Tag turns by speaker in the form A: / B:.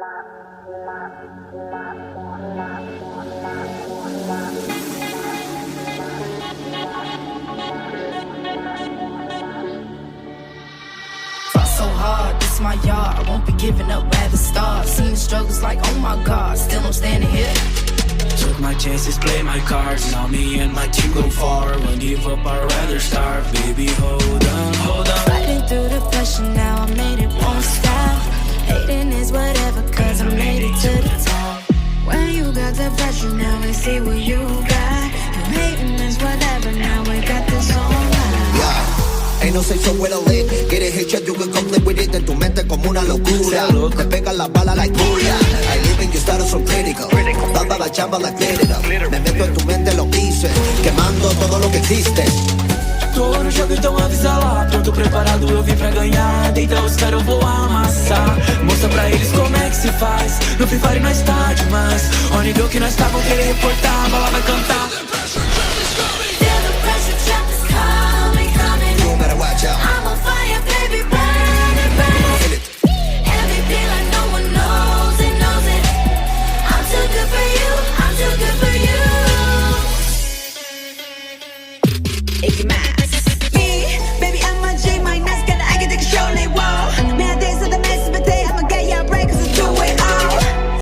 A: So hard, this my yard. I won't be giving up, rather starve. Seen the struggles like, oh my God, still I'm standing here.
B: Took my chances, play my cards. Now me and my team go far. Won't give up, I'd rather starve. Baby, hold on, hold on.
A: Fighting through the pressure, now I made it, won't stop. Hating is whatever, cause I made it to the top. When you got the pressure, now we see what you got. You hating is whatever, now we got this on live.
C: Yeah. Ain't no say so well lit. Get it hit you can complete with it. En tu mente como una locura. Te pegan las balas like booyah. I live in your status so critical. Dando la chamba like glitter up. Me meto en tu mente, lo hice. Quemando todo lo que existe.
B: Tô no jogo, então avisa lá. Pronto, preparado, eu vim pra ganhar. Deita os caras, eu vou amassar. Mostra pra eles como é que se faz. No Free Fire nós tá demais. O nível que nós tá, vão querer reportar. A bola vai cantar.
A: I'm on fire, baby, burn it, burn it. Everything like no one knows it, knows it. I'm too good for you, I'm too good for you. Icky Mask.